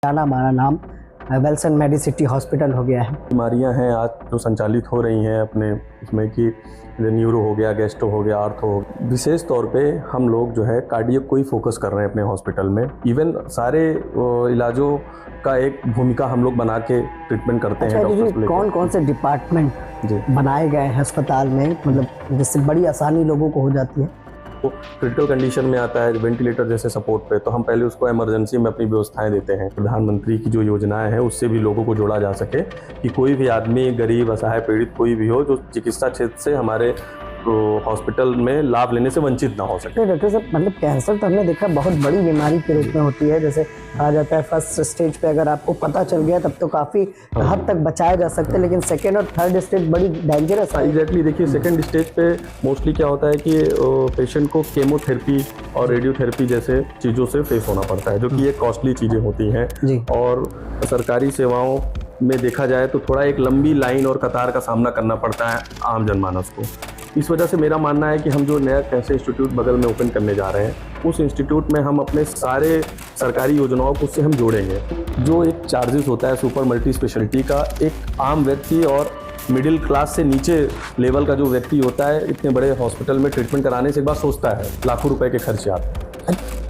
जाना हमारा नाम विल्सन मेडिसिटी हॉस्पिटल हो गया है। बीमारियां हैं आज जो संचालित हो रही हैं अपने उसमें कि न्यूरो हो गया, गैस्ट्रो हो गया, आर्थो हो गया। विशेष तौर पे हम लोग जो है कार्डियक को ही फोकस कर रहे हैं अपने हॉस्पिटल में। इवन सारे इलाजों का एक भूमिका हम लोग बना के ट्रीटमेंट करते हैं। डॉक्टर्स कौन कौन से डिपार्टमेंट बनाए गए हैं अस्पताल में, मतलब जिससे बड़ी आसानी लोगों को हो जाती है? तो क्रिटिकल कंडीशन में आता है वेंटिलेटर जैसे सपोर्ट पे, तो हम पहले उसको इमरजेंसी में अपनी व्यवस्थाएं देते हैं। प्रधानमंत्री की जो योजनाएं हैं उससे भी लोगों को जोड़ा जा सके कि कोई भी आदमी गरीब, असहाय, पीड़ित कोई भी हो जो चिकित्सा क्षेत्र से हमारे हॉस्पिटल में लाभ लेने से वंचित ना हो सके। तो डॉक्टर साहब, मतलब कैंसर तो हमने देखा बहुत बड़ी बीमारी के रूप में होती है। जैसे कहा जाता है फर्स्ट स्टेज पे अगर आपको पता चल गया तब तो काफ़ी हद तक बचाया जा सकता है, लेकिन सेकेंड और थर्ड स्टेज बड़ी डेंजरस है। एग्जैक्टली, देखिए सेकेंड स्टेज पे मोस्टली क्या होता है कि पेशेंट को केमोथेरेपी और रेडियोथेरेपी जैसे चीज़ों से फेस होना पड़ता है, जो कि एक कॉस्टली चीज़ें होती हैं। और सरकारी सेवाओं में देखा जाए तो थोड़ा एक लंबी लाइन और कतार का सामना करना पड़ता है आम जनमानस को। इस वजह से मेरा मानना है कि हम जो नया कैंसर इंस्टीट्यूट बगल में ओपन करने जा रहे हैं, उस इंस्टीट्यूट में हम अपने सारे सरकारी योजनाओं को उससे हम जोड़ेंगे। जो एक चार्जेस होता है सुपर मल्टी स्पेशलिटी का, एक आम व्यक्ति और मिडिल क्लास से नीचे लेवल का जो व्यक्ति होता है इतने बड़े हॉस्पिटल में ट्रीटमेंट कराने से एक बार सोचता है लाखों रुपए के खर्चे आते हैं।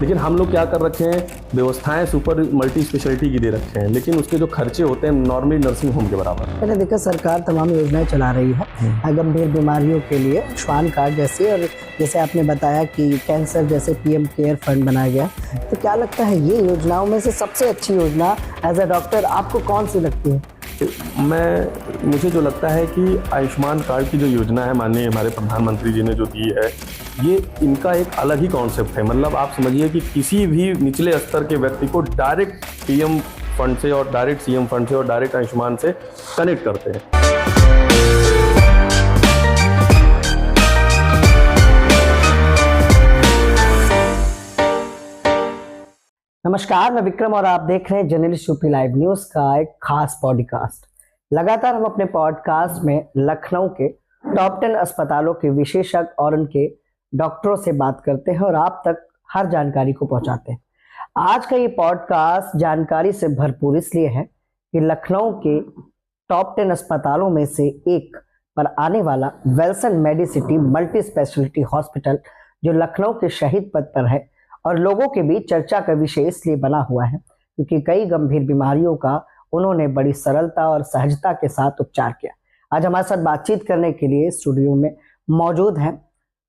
लेकिन हम लोग क्या कर रखे हैं, व्यवस्थाएं सुपर मल्टी स्पेशलिटी की दे रखे हैं, लेकिन उसके जो खर्चे होते हैं नॉर्मली नर्सिंग होम के बराबर। मैंने देखा सरकार तमाम योजनाएं चला रही है गंभीर बीमारियों के लिए, आयुष्मान कार्ड जैसे, और जैसे आपने बताया कि कैंसर जैसे पीएम केयर फंड बनाया गया। तो क्या लगता है ये योजनाओं में से सबसे अच्छी योजना एज अ डॉक्टर आपको कौन सी लगती है? मुझे जो लगता है कि आयुष्मान कार्ड की जो योजना है माननीय हमारे प्रधानमंत्री जी ने जो दी है, ये इनका एक अलग ही कॉन्सेप्ट है। मतलब आप समझिए कि किसी भी निचले स्तर के व्यक्ति को डायरेक्ट पीएम फंड से और डायरेक्ट सीएम फंड से और डायरेक्ट आयुष्मान से कनेक्ट करते हैं। नमस्कार, मैं विक्रम और आप देख रहे हैं जर्नलिस्ट यूपी लाइव न्यूज का एक खास पॉडकास्ट। लगातार हम अपने पॉडकास्ट में लखनऊ के टॉप 10 अस्पतालों के विशेषज्ञ और उनके डॉक्टरों से बात करते हैं और आप तक हर जानकारी को पहुंचाते हैं। आज का ये पॉडकास्ट जानकारी से भरपूर इसलिए है कि लखनऊ के टॉप 10 अस्पतालों में से एक पर आने वाला Wilson Medicity multi speciality hospital, जो लखनऊ के शहीद पथ पर है और लोगों के बीच चर्चा का विषय इसलिए बना हुआ है क्योंकि कई गंभीर बीमारियों का उन्होंने बड़ी सरलता और सहजता के साथ उपचार किया। आज हमारे साथ बातचीत करने के लिए स्टूडियो में मौजूद हैं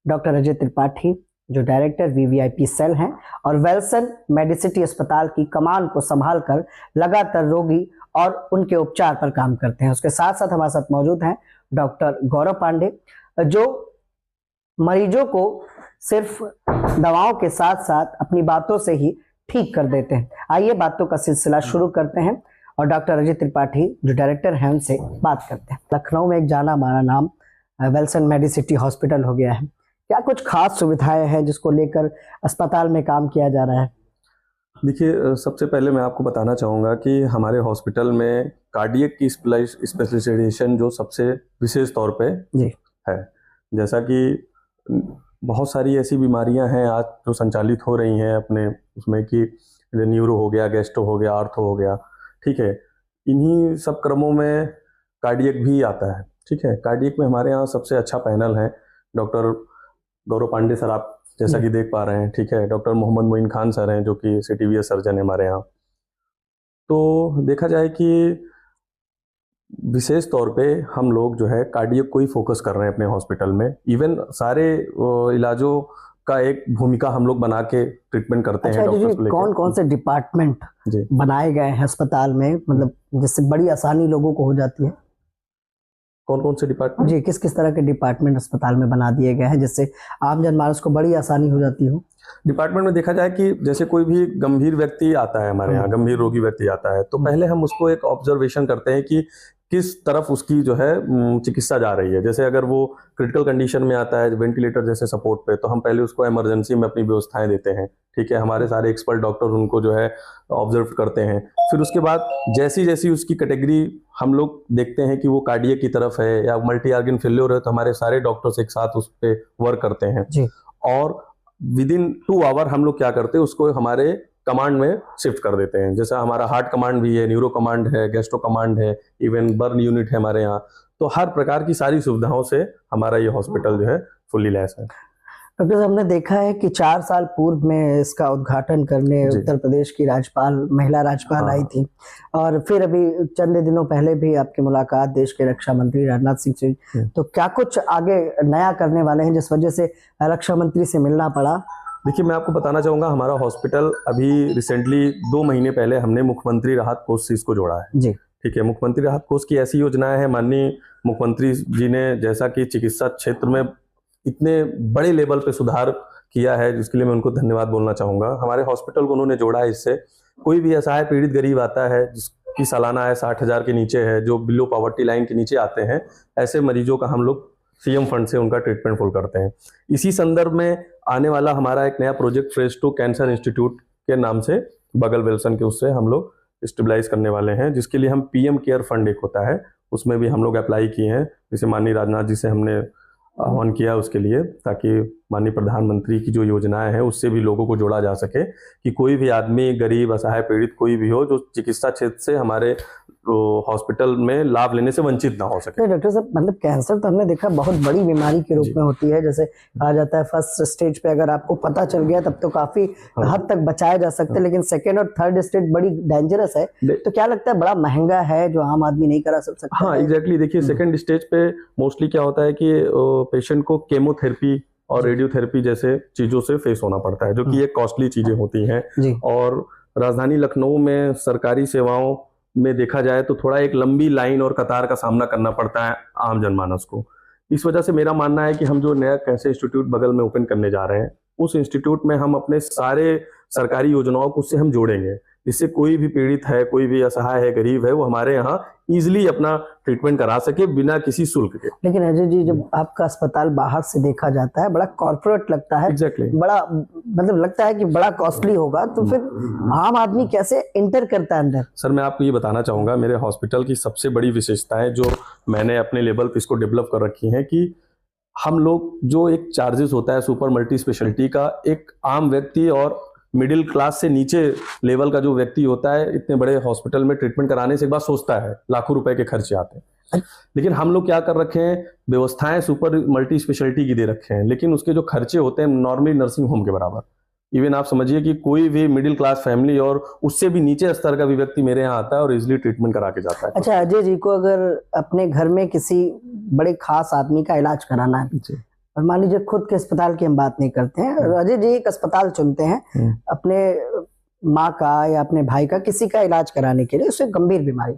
डॉक्टर अजय त्रिपाठी, जो डायरेक्टर वीवीआईपी सेल हैं और विल्सन मेडिसिटी अस्पताल की कमान को संभालकर लगातार रोगी और उनके उपचार पर काम करते हैं। उसके साथ साथ हमारे साथ मौजूद हैं डॉक्टर गौरव पांडे, जो मरीजों को सिर्फ दवाओं के साथ साथ अपनी बातों से ही ठीक कर देते हैं। आइए बातों का सिलसिला शुरू करते हैं और डॉक्टर अजय त्रिपाठी, जो डायरेक्टर हैं, उनसे बात करते हैं। लखनऊ में एक जाना हमारा नाम विल्सन मेडिसिटी हॉस्पिटल हो गया है। क्या कुछ खास सुविधाएं हैं जिसको लेकर अस्पताल में काम किया जा रहा है? देखिए, सबसे पहले मैं आपको बताना चाहूँगा कि हमारे हॉस्पिटल में कार्डियक की स्पेशलाइजेशन जो सबसे विशेष तौर पे है। जैसा कि बहुत सारी ऐसी बीमारियां हैं आज जो संचालित हो रही हैं अपने उसमें कि न्यूरो हो गया, गैस्ट्रो हो गया, आर्थो हो गया, ठीक है। इन्हीं सब क्रमों में कार्डियक भी आता है, ठीक है। कार्डियक में हमारे यहाँ सबसे अच्छा पैनल है डॉक्टर गौरव पांडे सर, आप जैसा कि देख पा रहे हैं, ठीक है। डॉक्टर मोहम्मद मोइन खान सर हैं जो कि CTVS सर्जन है हमारे यहाँ। तो देखा जाए कि विशेष तौर पे हम लोग जो है कार्डियक को ही फोकस कर रहे हैं अपने हॉस्पिटल में। इवन सारे इलाजों का एक भूमिका हम लोग बना के ट्रीटमेंट करते हैं। डॉक्टर्स को कौन कौन से डिपार्टमेंट बनाए गए हैं अस्पताल में, मतलब जिससे बड़ी आसानी लोगों को हो जाती है? कौन कौन से डिपार्टमेंट? जी, किस किस तरह के डिपार्टमेंट अस्पताल में बना दिए गए हैं जिससे आम जनमानस को बड़ी आसानी हो जाती हो? डिपार्टमेंट में देखा जाए कि जैसे कोई भी गंभीर व्यक्ति आता है हमारे यहाँ, गंभीर रोगी व्यक्ति आता है, तो पहले हम उसको एक ऑब्जर्वेशन करते हैं कि किस तरफ उसकी जो है चिकित्सा जा रही है। जैसे अगर वो क्रिटिकल कंडीशन में आता है वेंटिलेटर जैसे सपोर्ट पे, तो हम पहले उसको इमरजेंसी में अपनी व्यवस्थाएं देते हैं, ठीक है। हमारे सारे एक्सपर्ट डॉक्टर उनको जो है ऑब्जर्व करते हैं। फिर उसके बाद जैसी जैसी उसकी कैटेगरी हम लोग देखते हैं कि वो कार्डियक की तरफ है या मल्टी ऑर्गन फेल्योर है, तो हमारे सारे डॉक्टर्स एक साथ उस पर वर्क करते हैं। और विद इन 2 आवर हम लोग क्या करते हैं, उसको हमारे कमांड में शिफ्ट कर देते हैं। जैसा हमारा हार्ट कमांड भी है, न्यूरो कमांड है, गैस्ट्रो कमांड है, इवन बर्न यूनिट है हमारे यहाँ। तो हर प्रकार की सारी सुविधाओं से हमारा ये हॉस्पिटल जो है फुल्ली लैस है। डॉक्टर साहब, हमने देखा है कि 4 साल पूर्व में इसका उद्घाटन करने उत्तर प्रदेश की राज्यपाल, महिला राज्यपाल आई थी, और फिर अभी चंद दिनों पहले भी आपकी मुलाकात देश के रक्षा मंत्री राजनाथ सिंह से। तो क्या कुछ आगे नया करने वाले हैं जिस वजह से रक्षा मंत्री से मिलना पड़ा? देखिए, मैं आपको बताना चाहूँगा, हमारा हॉस्पिटल अभी रिसेंटली 2 महीने पहले हमने मुख्यमंत्री राहत कोष से इसको जोड़ा है जी। ठीक है, मुख्यमंत्री राहत कोष की ऐसी योजनाएं हैं, माननीय मुख्यमंत्री जी ने जैसा कि चिकित्सा क्षेत्र में इतने बड़े लेवल पे सुधार किया है, जिसके लिए मैं उनको धन्यवाद बोलना चाहूँगा। हमारे हॉस्पिटल को उन्होंने जोड़ा है इससे। कोई भी असहाय पीड़ित गरीब आता है जिसकी सालाना आय 60,000 के नीचे है, जो बिलो पॉवर्टी लाइन के नीचे आते हैं, ऐसे मरीजों का हम लोग सीएम फंड से उनका ट्रीटमेंट फुल करते हैं। इसी संदर्भ में आने वाला हमारा एक नया प्रोजेक्ट फेज 2 कैंसर इंस्टीट्यूट के नाम से बगल विल्सन के उससे हम लोग स्टेबलाइज करने वाले हैं, जिसके लिए हम पीएम केयर फंड एक होता है, उसमें भी हम लोग अप्लाई किए हैं। जैसे माननीय राजनाथ जी से हमने आह्वान किया उसके लिए, ताकि माननीय प्रधानमंत्री की जो योजनाएं हैं उससे भी लोगों को जोड़ा जा सके, कि कोई भी आदमी गरीब, असहाय पीड़ित कोई भी हो, जो चिकित्सा क्षेत्र से हमारे हॉस्पिटल में लाभ लेने से वंचित ना हो सके। डॉक्टर साहब, मतलब कैंसर तो हमने देखा बहुत बड़ी बीमारी के रूप में होती है। जैसे कहा जाता है फर्स्ट स्टेज पे अगर आपको पता चल गया तब तो काफी हद तक बचाया जा सकता है, लेकिन सेकेंड और थर्ड स्टेज बड़ी डेंजरस है। तो क्या लगता है, बड़ा महंगा है जो आम आदमी नहीं करा सकता? हाँ, एग्जैक्टली। देखिए, सेकेंड स्टेज पे मोस्टली क्या होता है कि पेशेंट को केमोथेरेपी और रेडियोथेरेपी जैसे चीजों से फेस होना पड़ता है, जो कि एक कॉस्टली चीजें होती हैं। और राजधानी लखनऊ में सरकारी सेवाओं में देखा जाए तो थोड़ा एक लंबी लाइन और कतार का सामना करना पड़ता है आम जनमानस को। इस वजह से मेरा मानना है कि हम जो नया कैंसर इंस्टीट्यूट बगल में ओपन करने जा रहे हैं, उस इंस्टीट्यूट में हम अपने सारे सरकारी योजनाओं को उससे हम जोड़ेंगे, जिससे कोई भी पीड़ित है, कोई भी असहाय है, गरीब है, वो हमारे यहाँ इजीली अपना ट्रीटमेंट करा सके बिना किसी शुल्क के। लेकिन अजय जी, जब आपका अस्पताल बाहर से देखा जाता है बड़ा कॉर्पोरेट लगता है, बड़ा मतलब लगता है कि बड़ा कॉस्टली होगा, तो फिर आम आदमी कैसे एंटर करता है अंदर? सर, मैं आपको ये बताना चाहूंगा, मेरे हॉस्पिटल की सबसे बड़ी विशेषताएं जो मैंने अपने लेवल पे इसको डेवलप कर रखी हैं, कि हम लोग जो एक चार्जेस होता है सुपर मल्टी स्पेशलिटी का, एक आम व्यक्ति और मिडिल क्लास से नीचे लेवल का जो व्यक्ति होता है, इतने बड़े हॉस्पिटल में ट्रीटमेंट कराने से एक बार सोचता है लाखों रुपए के खर्चे आते हैं। लेकिन हम लोग क्या कर रखे हैं, व्यवस्थाएं सुपर मल्टी स्पेशलिटी की दे रखे हैं, लेकिन उसके जो खर्चे होते हैं नॉर्मली नर्सिंग होम के बराबर। इवन आप समझिए कि कोई भी मिडिल क्लास फैमिली और उससे भी नीचे स्तर का भी व्यक्ति मेरे यहाँ आता है और इजिली ट्रीटमेंट करा के जाता है। अच्छा अजय जी, को अगर अपने घर में किसी बड़े खास आदमी का इलाज कराना है, और मान लीजिए खुद के अस्पताल की हम बात नहीं करते हैं, अजय जी एक अस्पताल चुनते हैं अपने माँ का या अपने भाई का, किसी का इलाज कराने के लिए, उससे गंभीर बीमारी,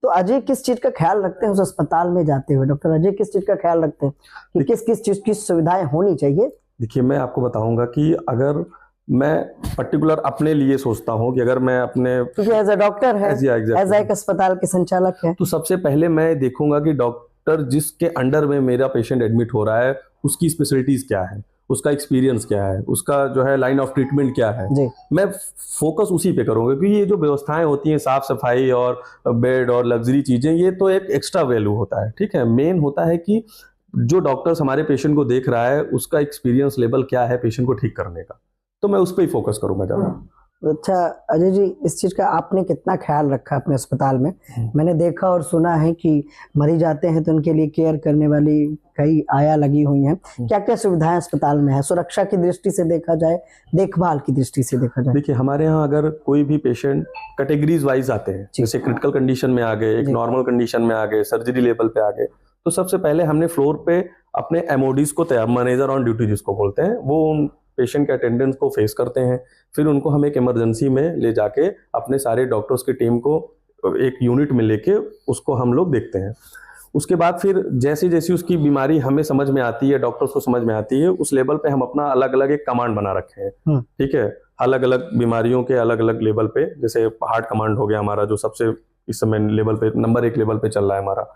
तो अजय किस चीज का ख्याल रखते हैं उस अस्पताल में जाते हुए? डॉक्टर अजय किस चीज का ख्याल रखते हैं कि किस किस चीज की सुविधाएं होनी चाहिए? देखिए, मैं आपको बताऊंगा कि अगर मैं पर्टिकुलर अपने लिए सोचता हूं कि अगर मैं अपने, क्योंकि एज अ डॉक्टर है, एज एक अस्पताल के संचालक है, तो सबसे पहले मैं देखूंगा कि डॉक्टर जिसके अंडर में मेरा पेशेंट एडमिट हो रहा है उसकी स्पेशलिटीज क्या है, उसका एक्सपीरियंस क्या है, उसका जो है लाइन ऑफ ट्रीटमेंट क्या है। मैं फोकस उसी पे करूंगा, क्योंकि ये जो व्यवस्थाएं होती हैं, साफ सफाई और बेड और लग्जरी चीजें, ये तो एक एक्स्ट्रा वैल्यू होता है। ठीक है, मेन होता है कि जो डॉक्टर्स हमारे पेशेंट को देख रहा है उसका एक्सपीरियंस लेवल क्या है पेशेंट को ठीक करने का, तो मैं उस पर ही फोकस करूंगा ज्यादा। अच्छा अजय जी, इस चीज का आपने कितना ख्याल रखा अपने अस्पताल में? मैंने देखा और सुना है कि मरीज आते हैं तो उनके लिए केयर करने वाली कई आया लगी हुई हैं। क्या क्या सुविधाएं अस्पताल में है, सुरक्षा की दृष्टि से देखा जाए, देखभाल की दृष्टि से देखा जाए? देखिए, हमारे यहाँ अगर कोई भी पेशेंट कैटेगरीज वाइज आते हैं, जैसे क्रिटिकल कंडीशन में आ गए, एक नॉर्मल कंडीशन में आ गए, सर्जरी लेवल पे आ गए, तो सबसे पहले हमने फ्लोर पे अपने MODs को तैयार, मैनेजर ऑन ड्यूटी जिसको बोलते हैं, वो उन पेशेंट के अटेंडेंस को फेस करते हैं। फिर उनको हम एक इमरजेंसी में ले जाके अपने सारे डॉक्टर्स की टीम को एक यूनिट में लेके उसको हम लोग देखते हैं। उसके बाद फिर जैसे जैसी उसकी बीमारी हमें समझ में आती है, डॉक्टर्स को समझ में आती है, उस लेवल पे हम अपना अलग अलग एक कमांड बना रखे हैं। ठीक है, अलग अलग बीमारियों के अलग अलग लेवल पे, जैसे हार्ट कमांड हो गया हमारा, जो सबसे इस समय लेवल पे नंबर 1 लेवल पे चल रहा है हमारा।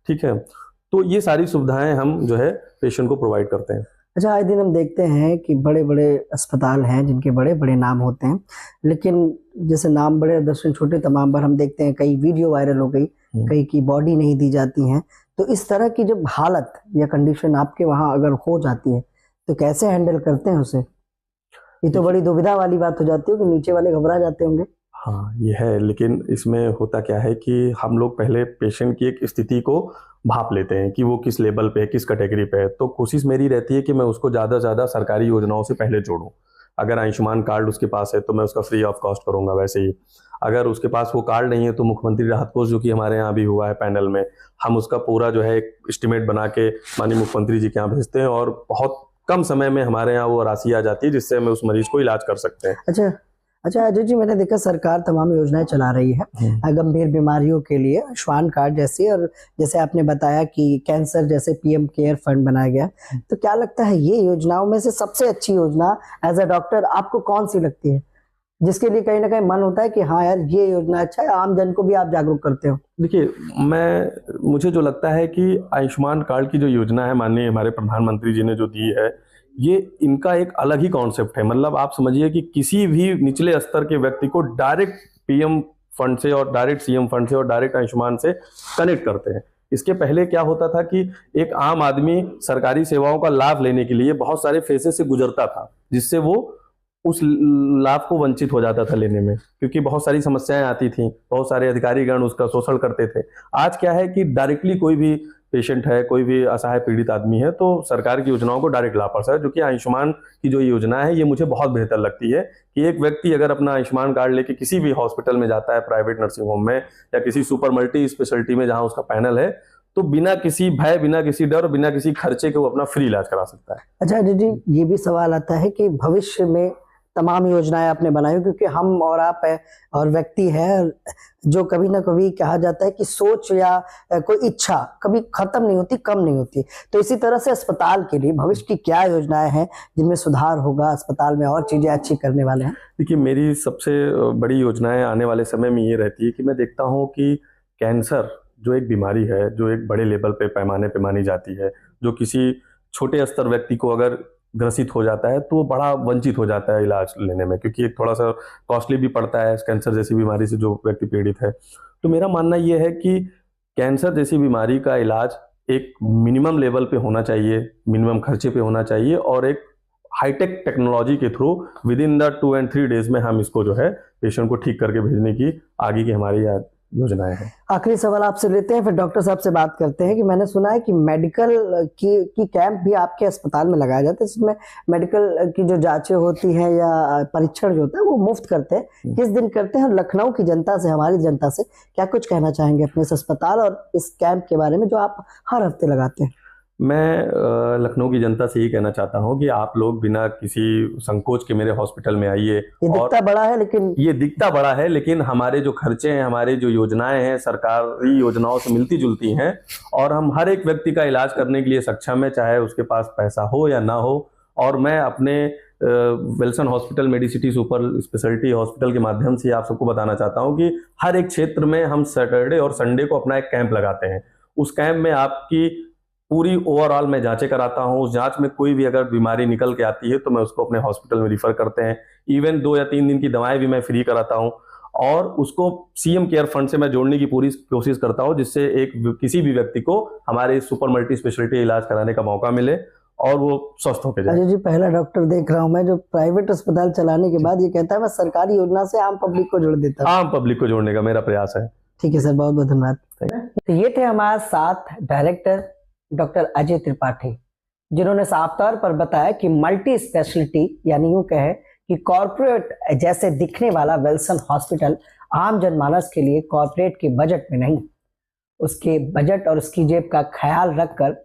ठीक है, तो ये सारी सुविधाएं हम जो है पेशेंट को प्रोवाइड करते हैं। अच्छा, आए दिन हम देखते हैं कि बड़े बड़े अस्पताल हैं जिनके बड़े बड़े नाम होते हैं, लेकिन जैसे नाम बड़े दर्शन छोटे तमाम बार हम देखते हैं कई वीडियो वायरल हो गई, कई की बॉडी नहीं दी जाती हैं। तो इस तरह की जब हालत या कंडीशन आपके वहाँ अगर हो जाती है तो कैसे हैंडल करते हैं उसे? ये तो बड़ी दुविधा वाली बात हो जाती है कि नीचे वाले घबरा जाते होंगे। हाँ ये है, लेकिन इसमें होता क्या है कि हम लोग पहले पेशेंट की एक स्थिति को भाप लेते हैं कि वो किस लेवल पे है, किस कैटेगरी पे है। तो कोशिश मेरी रहती है कि मैं उसको ज़्यादा से ज़्यादा सरकारी योजनाओं से पहले जोड़ूं। अगर आयुष्मान कार्ड उसके पास है तो मैं उसका फ्री ऑफ कॉस्ट करूंगा। वैसे ही अगर उसके पास वो कार्ड नहीं है तो मुख्यमंत्री राहत कोष, जो कि हमारे यहाँ भी हुआ है पैनल में, हम उसका पूरा जो है एक एस्टिमेट बना के माननीय मुख्यमंत्री जी के यहाँ भेजते हैं और बहुत कम समय में हमारे यहाँ वो राशि आ जाती है जिससे हमें उस मरीज को इलाज कर सकते हैं। अच्छा अच्छा अजय जी, मैंने देखा सरकार तमाम योजनाएं चला रही है गंभीर बीमारियों के लिए, आयुष्मान कार्ड जैसी, और जैसे आपने बताया कि कैंसर जैसे पीएम केयर फंड बनाया गया। तो क्या लगता है ये योजनाओं में से सबसे अच्छी योजना एज अ डॉक्टर आपको कौन सी लगती है, जिसके लिए कहीं ना कहीं मन होता है कि हाँ यार ये योजना अच्छा है, आम जन को भी आप जागरूक करते हो? देखिए, मुझे जो लगता है कि आयुष्मान कार्ड की जो योजना है माननीय हमारे प्रधानमंत्री जी ने जो दी है, ये इनका एक अलग ही कॉन्सेप्ट है। मतलब आप समझिए कि किसी भी निचले स्तर के व्यक्ति को डायरेक्ट पीएम फंड से और डायरेक्ट सीएम फंड से और डायरेक्ट आयुष्मान से कनेक्ट करते हैं। इसके पहले क्या होता था कि एक आम आदमी सरकारी सेवाओं का लाभ लेने के लिए बहुत सारे फेजेस से गुजरता था, जिससे वो उस लाभ को वंचित हो जाता था लेने में, क्योंकि बहुत सारी समस्याएं आती थी, बहुत सारे अधिकारीगण उसका शोषण करते थे। आज क्या है कि डायरेक्टली कोई भी पेशेंट है, कोई भी असहाय पीड़ित आदमी है, तो सरकार की योजनाओं को डायरेक्ट लाभ पड़ सकता है। जो कि आयुष्मान की जो योजना है, ये मुझे बहुत बेहतर लगती है कि एक व्यक्ति अगर अपना आयुष्मान कार्ड लेके किसी भी हॉस्पिटल में जाता है, प्राइवेट नर्सिंग होम में या किसी सुपर मल्टी स्पेशलिटी में जहां उसका पैनल है, तो बिना किसी भय, बिना किसी डर, बिना किसी खर्चे के वो अपना फ्री इलाज करा सकता है। अच्छा अजय जी, ये भी सवाल आता है कि भविष्य में तमाम योजनाएं आपने बनाई, क्योंकि हम और आप है और व्यक्ति है जो कभी ना कभी कहा जाता है कि सोच या कोई इच्छा कभी खत्म नहीं होती, कम नहीं होती। तो इसी तरह से अस्पताल के लिए भविष्य की क्या योजनाएं हैं जिनमें सुधार होगा, अस्पताल में और चीजें अच्छी करने वाले हैं? देखिए, मेरी सबसे बड़ी योजनाएं आने वाले समय में ये रहती है कि मैं देखता हूँ कि कैंसर जो एक बीमारी है, जो एक बड़े लेवल पे पैमाने पे मानी जाती है, जो किसी छोटे स्तर व्यक्ति को अगर ग्रसित हो जाता है तो वो बड़ा वंचित हो जाता है इलाज लेने में, क्योंकि थोड़ा सा कॉस्टली भी पड़ता है कैंसर जैसी बीमारी से जो व्यक्ति पीड़ित है। तो मेरा मानना ये है कि कैंसर जैसी बीमारी का इलाज एक मिनिमम लेवल पे होना चाहिए, मिनिमम खर्चे पे होना चाहिए, और एक हाईटेक टेक्नोलॉजी के through with in the 2 and 3 days में हम इसको जो है पेशेंट को ठीक करके भेजने की आगे की हमारी योजनाएं हैं। आखिरी सवाल आपसे लेते हैं, फिर डॉक्टर साहब से बात करते हैं कि मैंने सुना है कि मेडिकल की कैंप भी आपके अस्पताल में लगाया जाता है, जिसमें मेडिकल की जो जांचें होती हैं या परीक्षण जो होता है वो मुफ्त करते हैं। किस दिन करते हैं? और लखनऊ की जनता से, हमारी जनता से क्या कुछ कहना चाहेंगे अपने इस अस्पताल और इस कैंप के बारे में जो आप हर हफ्ते लगाते हैं? मैं लखनऊ की जनता से ये कहना चाहता हूँ कि आप लोग बिना किसी संकोच के मेरे हॉस्पिटल में आइए। ये दिखता बड़ा है, लेकिन ये दिखता बड़ा है, लेकिन हमारे जो खर्चे हैं, हमारी जो योजनाएं हैं, सरकारी योजनाओं से मिलती जुलती हैं, और हम हर एक व्यक्ति का इलाज करने के लिए सक्षम है, चाहे उसके पास पैसा हो या ना हो। और मैं अपने Wilson hospital Medicity super speciality hospital के माध्यम से आप सबको बताना चाहता हूँ कि हर एक क्षेत्र में हम सैटरडे और संडे को अपना एक कैंप लगाते हैं। उस कैंप में आपकी पूरी ओवरऑल मैं जांचें कराता हूँ। उस जांच में कोई भी अगर बीमारी निकल के आती है तो मैं उसको अपने हॉस्पिटल में रिफर करते हैं। इवन 2 या 3 दिन की दवाएं भी मैं फ्री कराता हूँ, और उसको सीएम केयर फंड से मैं जोड़ने की पूरी कोशिश करता हूँ, जिससे किसी भी व्यक्ति को हमारे सुपर मल्टी स्पेशलिटी इलाज कराने का मौका मिले और वो स्वस्थ होकर जाए। अजय जी, पहला डॉक्टर देख रहा हूँ मैं जो प्राइवेट अस्पताल चलाने के बाद ये कहता है मैं सरकारी योजना से आम पब्लिक को जोड़ देता हूँ। आम पब्लिक को जोड़ने का मेरा प्रयास है। ठीक है सर, बहुत बहुत धन्यवाद। तो ये थे हमारे साथ डायरेक्टर डॉक्टर अजय त्रिपाठी, जिन्होंने साफ तौर पर बताया कि मल्टी स्पेशलिटी यानी यूं कहे कि कॉर्पोरेट जैसे दिखने वाला विल्सन हॉस्पिटल आम जनमानस के लिए कॉर्पोरेट के बजट में नहीं, उसके बजट और उसकी जेब का ख्याल रखकर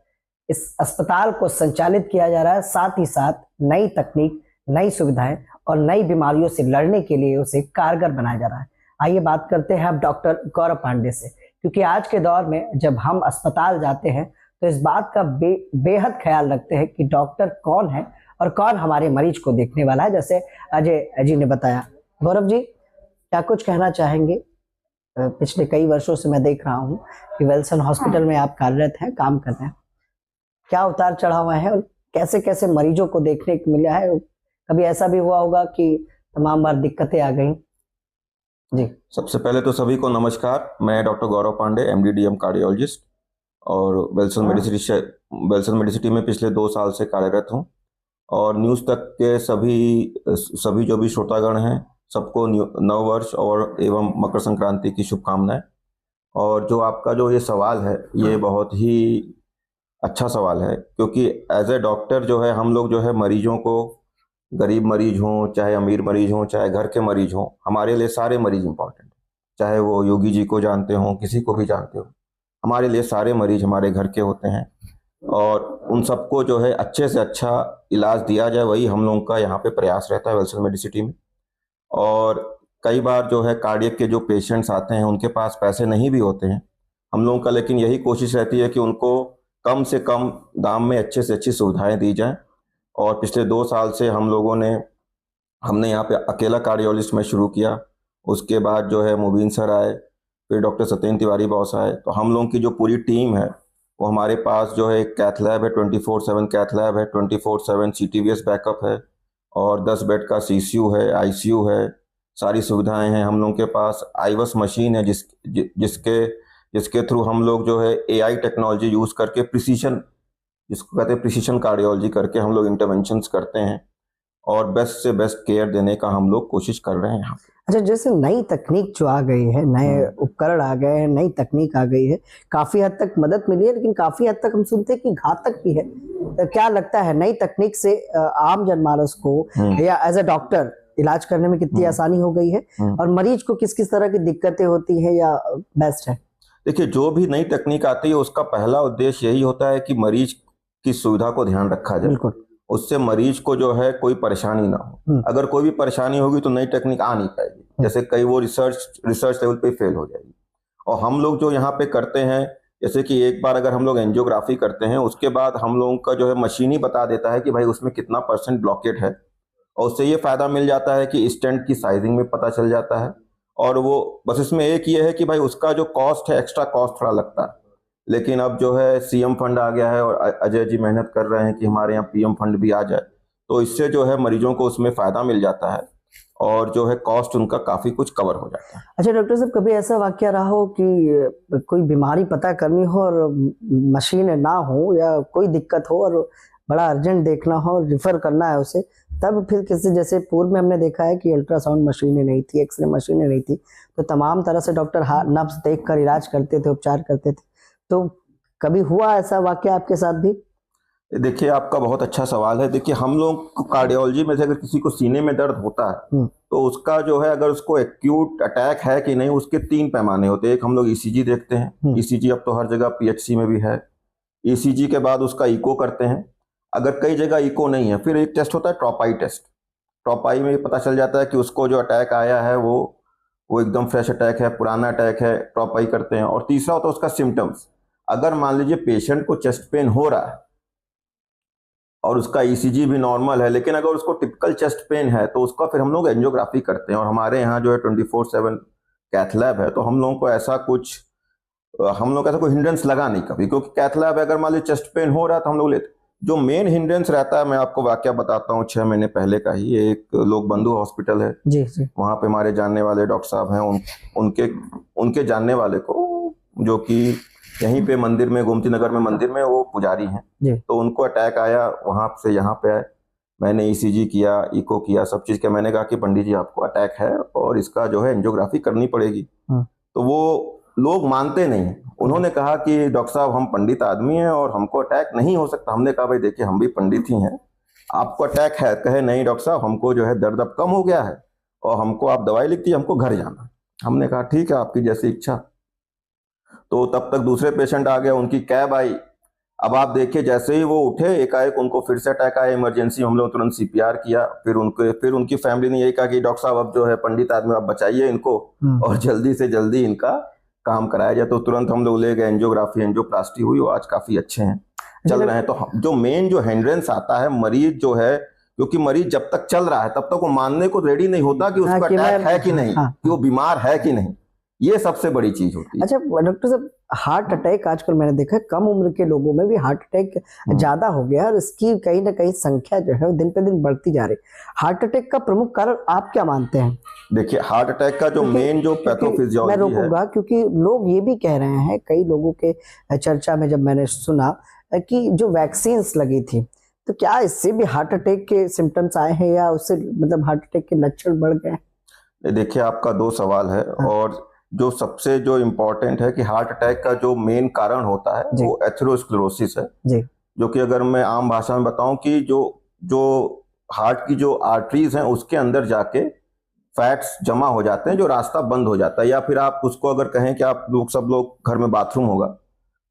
इस अस्पताल को संचालित किया जा रहा है। साथ ही साथ नई तकनीक, नई सुविधाएं और नई बीमारियों से लड़ने के लिए उसे कारगर बनाया जा रहा है। आइए बात करते हैं अब डॉक्टर गौरव पांडे से, क्योंकि आज के दौर में जब हम अस्पताल जाते हैं तो इस बात का बेहद ख्याल रखते हैं कि डॉक्टर कौन है और कौन हमारे मरीज को देखने वाला है, जैसे अजय जी ने बताया। गौरव जी, क्या कुछ कहना चाहेंगे? पिछले कई वर्षों से मैं देख रहा हूँ कि विल्सन हॉस्पिटल में आप कार्यरत हैं, काम कर रहे हैं। क्या उतार चढ़ाव है और कैसे कैसे मरीजों को देखने को मिला है? कभी ऐसा भी हुआ होगा कि तमाम बार दिक्कतें आ गई? जी, सबसे पहले तो सभी को नमस्कार। मैं डॉक्टर गौरव पांडे, MD/DM कार्डियोलॉजिस्ट, और विल्सन मेडिसिटी में पिछले 2 साल से कार्यरत हूँ। और न्यूज़ तक के सभी जो भी श्रोतागण हैं सबको नव वर्ष और एवं मकर संक्रांति की शुभकामनाएं। और जो आपका जो ये सवाल है ये बहुत ही अच्छा सवाल है, क्योंकि एज ए डॉक्टर जो है हम लोग जो है मरीजों को, गरीब मरीज हों चाहे अमीर मरीज हों चाहे घर के मरीज हों, हमारे लिए सारे मरीज इंपॉर्टेंट हैं। चाहे वो योगी जी को जानते हों, किसी को भी जानते हो, हमारे लिए सारे मरीज हमारे घर के होते हैं और उन सबको जो है अच्छे से अच्छा इलाज दिया जाए, वही हम लोगों का यहाँ पे प्रयास रहता है वेल्सन मेडिसिटी में। और कई बार जो है कार्डियक के जो पेशेंट्स आते हैं उनके पास पैसे नहीं भी होते हैं हम लोगों का, लेकिन यही कोशिश रहती है कि उनको कम से कम दाम में अच्छे से अच्छी सुविधाएं दी जाएं। और पिछले 2 साल से हमने यहाँ पे अकेला कार्डियोलॉजिस्ट में शुरू किया, उसके बाद जो है मुबीन सर आए, फिर डॉक्टर सत्येंद्र तिवारी बॉस आए, तो हम लोगों की जो पूरी टीम है वो हमारे पास जो है एक कैथ लैब है, 24/7 कैथ लैब है, 24/7 CTVS बैकअप है और 10 बेड का CCU है, ICU है, सारी सुविधाएं हैं। हम लोगों के पास आईवस मशीन है जिसके थ्रू हम लोग जो है AI टेक्नोलॉजी यूज़ करके प्रिसीशन, जिसको कहते हैं प्रिसीशन कार्डियोलॉजी करके हम लोग इंटरवेंशंस करते हैं और बेस्ट से बेस्ट केयर देने का हम लोग कोशिश कर रहे हैं यहाँ। अच्छा, जैसे नई तकनीक जो आ गई है, नए उपकरण आ गए हैं, नई तकनीक आ गई है, काफी हद तक मदद मिली है, लेकिन काफी हद तक हम सुनते हैं कि घातक भी है। तो क्या लगता है नई तकनीक से आम जनमानस को या एज ए डॉक्टर इलाज करने में कितनी आसानी हो गई है और मरीज को किस किस तरह की दिक्कतें होती है या बेस्ट है? देखिए, जो भी नई तकनीक आती है उसका पहला उद्देश्य यही होता है कि मरीज की सुविधा को ध्यान रखा जाए, बिल्कुल, उससे मरीज को जो है कोई परेशानी ना हो। अगर कोई भी परेशानी होगी तो नई टेक्निक आ नहीं पाएगी, जैसे कई वो रिसर्च लेवल पे फेल हो जाएगी। और हम लोग जो यहाँ पे करते हैं, जैसे कि एक बार अगर हम लोग एंजियोग्राफी करते हैं उसके बाद हम लोगों का जो है मशीन ही बता देता है कि भाई उसमें कितना % ब्लॉकेट है, और उससे ये फायदा मिल जाता है कि स्टेंट की साइजिंग में पता चल जाता है। और वो बस इसमें एक ये है कि भाई उसका जो कॉस्ट है, एक्स्ट्रा कॉस्ट थोड़ा लगता है, लेकिन अब जो है CM फंड आ गया है और अजय जी मेहनत कर रहे हैं कि हमारे यहाँ PM फंड भी आ जाए, तो इससे जो है मरीजों को उसमें फायदा मिल जाता है और जो है कॉस्ट उनका काफी कुछ कवर हो जाता है। अच्छा डॉक्टर साहब, कभी ऐसा वाकया रहा हो कि कोई बीमारी पता करनी हो और मशीन ना हो या कोई दिक्कत हो और बड़ा अर्जेंट देखना हो और रिफर करना है उसे, तब फिर किसी, जैसे पूर्व में हमने देखा है कि अल्ट्रासाउंड मशीनें नहीं थी, एक्सरे मशीनें नहीं थी, तो तमाम तरह से डॉक्टर नब्ज देखकर इलाज करते थे, उपचार करते थे, तो कभी हुआ ऐसा वाकया आपके साथ भी? देखिए, आपका बहुत अच्छा सवाल है। देखिए, हम लोग कार्डियोलॉजी में से अगर किसी को सीने में दर्द होता है तो उसका जो है, अगर उसको एक्यूट अटैक है कि नहीं, उसके 3 पैमाने होते हैं। एक हम लोग ECG देखते हैं, ECG अब तो हर जगह PHC में भी है। ECG के बाद उसका इको करते हैं, अगर कई जगह इको नहीं है फिर एक टेस्ट होता है ट्रॉपाई टेस्ट। ट्रॉपाई में पता चल जाता है कि उसको जो अटैक आया है वो एकदम फ्रेश अटैक है, पुराना अटैक है, ट्रॉपाई करते हैं। और तीसरा होता है उसका सिम्टम्स। अगर मान लीजिए पेशेंट को चेस्ट पेन हो रहा है और उसका ECG भी नॉर्मल है, लेकिन अगर उसको टिपिकल चेस्ट पेन है तो उसका फिर हम लोग एंजियोग्राफी करते हैं। और हमारे यहाँ जो है 24/7 कैथ लैब है, तो हम लोगों को ऐसा कोई हिंड्रेंस लगा नहीं कभी, क्योंकि कैथ लैब अगर मान लीजिए चेस्ट पेन हो रहा है तो हम लोग लेते। जो मेन हिंड्रेंस रहता है, मैं आपको वाकया बताता हूँ, 6 महीने पहले का ही। एक लोक बंधु हॉस्पिटल है जी जी, वहाँ पे हमारे जानने वाले डॉक्टर साहब हैं, उनके जानने वाले को, जो कि यहीं पे मंदिर में, गोमती नगर में मंदिर में वो पुजारी हैं, तो उनको अटैक आया, वहां से यहाँ पे आए। मैंने ECG किया, इको किया, सब चीज किया। मैंने कहा कि पंडित जी आपको अटैक है और इसका जो है एंजियोग्राफी करनी पड़ेगी। तो वो लोग मानते नहीं। उन्होंने कहा कि डॉक्टर साहब हम पंडित आदमी हैं और हमको अटैक नहीं हो सकता। हमने कहा भाई देखिए हम भी पंडित ही हैं, आपको अटैक है? कहे नहीं डॉक्टर साहब, हमको जो है दर्द अब कम हो गया है और हमको आप दवाई लिख दी, हमको घर जाना। हमने कहा ठीक है, आपकी जैसी इच्छा। तो तब तक दूसरे पेशेंट आ गए, उनकी कैब आई। अब आप देखिए, जैसे ही वो उठे एकाएक उनको फिर से अटैक आया। इमरजेंसी हम लोग तुरंत CPR किया। फिर उनकी फैमिली ने यही कहा कि डॉक्टर साहब अब जो है पंडित आदमी, आप बचाइए इनको और जल्दी से जल्दी इनका काम कराया जाए। तो तुरंत हम लोग ले गए, एंजियोग्राफी, एंजियोप्लास्टी हुई, वो आज काफी अच्छे हैं, चल रहे हैं। तो जो मेन जो हिंड्रेंस आता है, मरीज जो है, क्योंकि मरीज जब तक चल रहा है तब तक वो मानने को रेडी नहीं होता कि उसका अटैक है कि नहीं, कि वो बीमार है कि नहीं। ये सबसे बड़ी चीज होती है। अच्छा डॉक्टर साहब, हार्ट अटैक आजकल मैंने देखा है कम उम्र के लोगों में भी हार्ट अटैक ज्यादा हो गया और इसकी कहीं ना कहीं संख्या जो है दिन पे दिन बढ़ती जा रही। हार्ट अटैक का प्रमुख कारण आप क्या मानते हैं? देखिए, हार्ट अटैक का जो मेन जो पैथोफिजियोलॉजी है, मैं रोकूंगा क्योंकि लोग ये भी कह रहे हैं, कई लोगों के चर्चा में जब मैंने सुना कि जो वैक्सीन्स लगी थी तो क्या इससे भी हार्ट अटैक के सिम्टम्स आए हैं या उससे मतलब हार्ट अटैक के लक्षण बढ़ गए हैं? देखिए, आपका दो सवाल है। हाँ। और जो सबसे जो इम्पोर्टेंट है कि हार्ट अटैक का जो मेन कारण होता है वो एथेरोस्क्लेरोसिस है जी। जो कि अगर मैं आम भाषा में बताऊं कि जो जो हार्ट की जो आर्टरीज हैं उसके अंदर जाके फैट्स जमा हो जाते हैं, जो रास्ता बंद हो जाता है। या फिर आप उसको अगर कहें कि आप लोग सब लोग घर में बाथरूम होगा,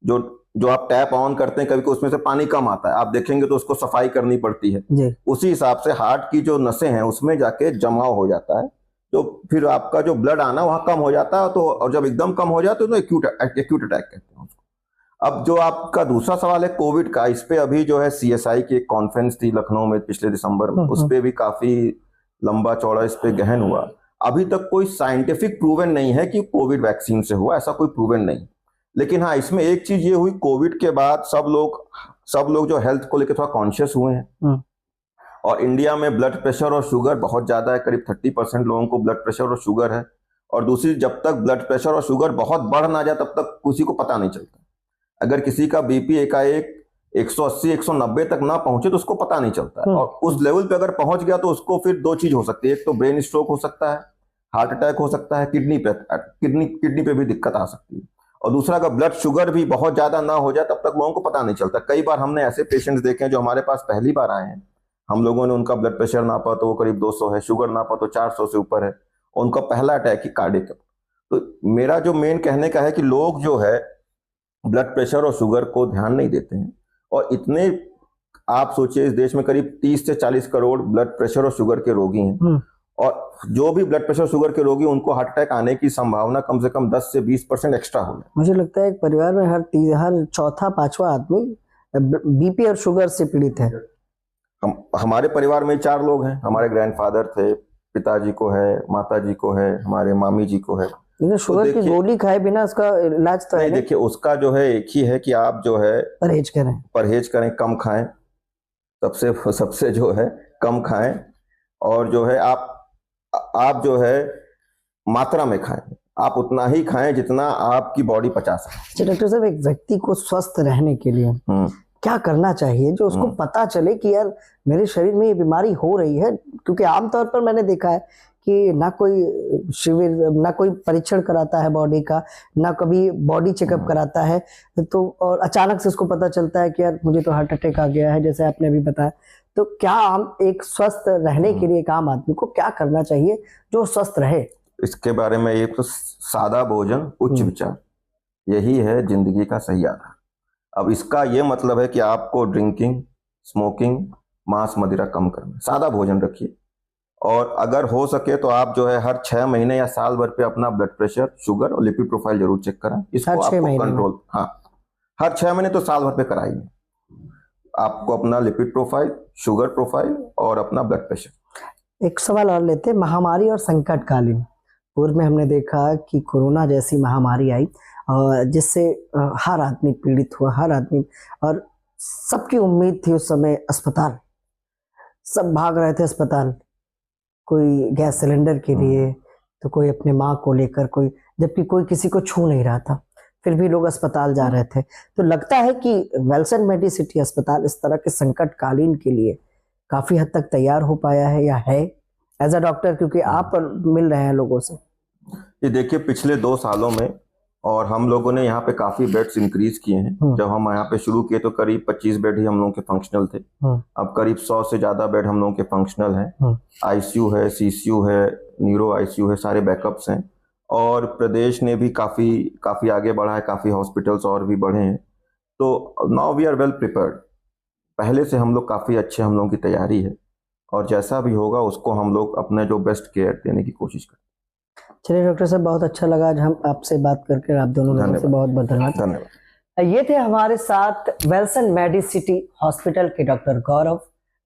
जो जो आप टैप ऑन करते हैं, कभी कभी उसमें से पानी कम आता है, आप देखेंगे तो उसको सफाई करनी पड़ती है जी। उसी हिसाब से हार्ट की जो नसें हैं उसमें जाके जमाव हो जाता है, तो फिर आपका जो ब्लड आना वहां कम हो जाता है। तो और जब एकदम कम हो जाता है तो एक्यूट अटैक कहते हैं उसको। अब जो आपका दूसरा सवाल है कोविड का, इस पे अभी जो है CSI की एक कॉन्फ्रेंस थी लखनऊ में पिछले दिसंबर में, उस पे भी काफी लंबा चौड़ा इस पे गहन हुआ। अभी तक कोई साइंटिफिक प्रूवन नहीं है कि कोविड वैक्सीन से हुआ, ऐसा कोई प्रूवन नहीं। लेकिन हाँ, इसमें एक चीज ये हुई, कोविड के बाद सब लोग जो हेल्थ को लेकर थोड़ा कॉन्शियस हुए हैं। और इंडिया में ब्लड प्रेशर और शुगर बहुत ज्यादा है, करीब 30% लोगों को ब्लड प्रेशर और शुगर है। और दूसरी, जब तक ब्लड प्रेशर और शुगर बहुत बढ़ ना जाए तब तक किसी को पता नहीं चलता। अगर किसी का बीपी एकाएक 180 190 तक ना पहुंचे तो उसको पता नहीं चलता है। और उस लेवल पे अगर पहुंच गया तो उसको फिर दो चीज हो सकती है, एक तो ब्रेन स्ट्रोक हो सकता है, हार्ट अटैक हो सकता है, किडनी पे भी दिक्कत आ सकती है। और दूसरा, अगर ब्लड शुगर भी बहुत ज्यादा ना हो जाए तब तक लोगों को पता नहीं चलता। कई बार हमने ऐसे पेशेंट्स देखे हैं जो हमारे पास पहली बार आए हैं, हम लोगों ने उनका ब्लड प्रेशर नापा तो वो करीब 200 है, शुगर नापा तो 400 से ऊपर है, उनका पहला अटैक ही कार्डियक। तो मेरा जो मेन कहने का है कि लोग जो है ब्लड प्रेशर और शुगर को ध्यान नहीं देते हैं। और इतने, आप सोचिए, इस देश में करीब 30 से 40 करोड़ ब्लड प्रेशर और शुगर के रोगी हैं। और जो भी ब्लड प्रेशर शुगर के रोगी, उनको हार्ट अटैक आने की संभावना कम से कम 10 से 20% एक्स्ट्रा हो जाए। मुझे लगता है एक परिवार में हर चौथा पांचवा आदमी बीपी और शुगर से पीड़ित है। हमारे परिवार में 4 लोग हैं। हमारे ग्रैंडफादर थे, पिताजी को है, माताजी को है, हमारे मामी जी को है। लेकिन शुगर की गोली खाए बिना उसका इलाज तो नहीं, देखिए उसका जो है एक ही है कि आप जो है परहेज करें, कम खाएं, सबसे जो है कम खाएं। और जो है आप जो है मात्रा में खाएं, आप उतना ही खाएं जितना आपकी बॉडी पचा सके। डॉक्टर साहब, एक व्यक्ति को स्वस्थ रहने के लिए क्या करना चाहिए जो उसको पता चले कि यार मेरे शरीर में ये बीमारी हो रही है? क्योंकि आमतौर पर मैंने देखा है कि ना कोई शिविर, ना कोई परीक्षण कराता है बॉडी का, ना कभी बॉडी चेकअप कराता है, तो और अचानक से उसको पता चलता है कि यार मुझे तो हार्ट अटैक आ गया है, जैसे आपने अभी बताया। तो क्या हम एक स्वस्थ रहने के लिए एक आम आदमी को क्या करना चाहिए जो स्वस्थ रहे? इसके बारे में एक तो सादा भोजन, उच्च विचार, यही है जिंदगी का सही आधार। अब इसका ये मतलब है कि आपको ड्रिंकिंग, स्मोकिंग, मांस मदिरा कम करना, सादा भोजन रखिए। और अगर हो सके तो आप जो है हर 6 महीने या साल भर पे अपना ब्लड प्रेशर, शुगर और लिपिड प्रोफाइल जरूर चेक कराएं। इसको आपको कंट्रोल, हाँ, हर 6 महीने तो साल भर पे कराइए। आपको अपना लिपिड प्रोफाइल, शुगर प्रोफाइल और अपना ब्लड प्रेशर। एक सवाल और लेते हैं, महामारी और संकटकालीन। पूर्व में हमने देखा कि कोरोना जैसी महामारी आई और जिससे हर आदमी पीड़ित हुआ, हर आदमी, और सबकी उम्मीद थी उस समय अस्पताल, सब भाग रहे थे अस्पताल, कोई गैस सिलेंडर के लिए तो कोई अपने माँ को लेकर, कोई, जबकि कोई किसी को छू नहीं रहा था, फिर भी लोग अस्पताल जा रहे थे। तो लगता है कि वेल्सन मेडिसिटी अस्पताल इस तरह के संकटकालीन के लिए काफी हद तक तैयार हो पाया है या है एज अ डॉक्टर, क्योंकि आप मिल रहे हैं लोगों से। ये देखिए, पिछले 2 सालों में और हम लोगों ने यहाँ पे काफी बेड्स इंक्रीज किए हैं। जब हम यहाँ पे शुरू किए तो करीब 25 बेड ही हम लोगों के फंक्शनल थे। अब करीब 100 से ज्यादा बेड हम लोगों के फंक्शनल हैं। आईसीयू है, सीसीयू है, न्यूरो आईसीयू है, सारे बैकअप्स हैं। और प्रदेश ने भी काफी आगे बढ़ा है, काफी हॉस्पिटल्स और भी बढ़े हैं। तो now we are well prepared. पहले से हम लोग काफी अच्छे, हम लोगों की तैयारी है और जैसा भी होगा उसको हम लोग अपने जो बेस्ट केयर देने की कोशिश करें। चलिए डॉक्टर साहब, बहुत अच्छा लगा आज हम आपसे बात करके। आप दोनों लोगों से बहुत बहुत धन्यवाद। ये थे हमारे साथ वेल्सन मेडिसिटी हॉस्पिटल के डॉक्टर गौरव,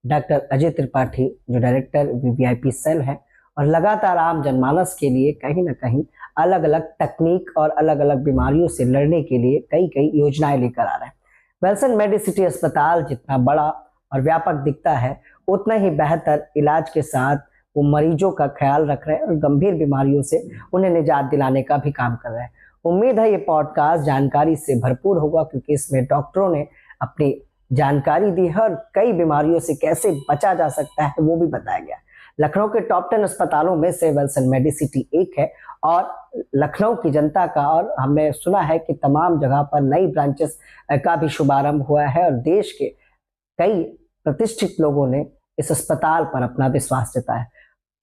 डॉक्टर अजय त्रिपाठी जो डायरेक्टर वीवीआईपी सेल है और लगातार आम जनमानस के लिए कहीं ना कहीं अलग अलग तकनीक और अलग अलग बीमारियों से लड़ने के लिए कई योजनाएं लेकर आ रहे हैं। वेल्सन मेडिसिटी अस्पताल जितना बड़ा और व्यापक दिखता है, उतना ही बेहतर इलाज के साथ वो मरीजों का ख्याल रख रहे हैं और गंभीर बीमारियों से उन्हें निजात दिलाने का भी काम कर रहे हैं। उम्मीद है ये पॉडकास्ट जानकारी से भरपूर होगा, क्योंकि इसमें डॉक्टरों ने अपनी जानकारी दी है और कई बीमारियों से कैसे बचा जा सकता है वो भी बताया गया। लखनऊ के टॉप 10 अस्पतालों में से विल्सन मेडिसिटी एक है और लखनऊ की जनता का, और हमने सुना है कि तमाम जगह पर नई ब्रांचेस का भी शुभारंभ हुआ है और देश के कई प्रतिष्ठित लोगों ने इस अस्पताल पर अपना विश्वास जताया।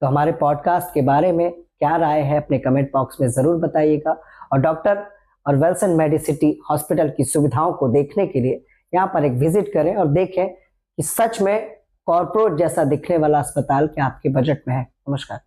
तो हमारे पॉडकास्ट के बारे में क्या राय है अपने कमेंट बॉक्स में जरूर बताइएगा और डॉक्टर और विल्सन मेडिसिटी हॉस्पिटल की सुविधाओं को देखने के लिए यहाँ पर एक विजिट करें और देखें कि सच में कॉर्पोरेट जैसा दिखने वाला अस्पताल क्या आपके बजट में है। नमस्कार।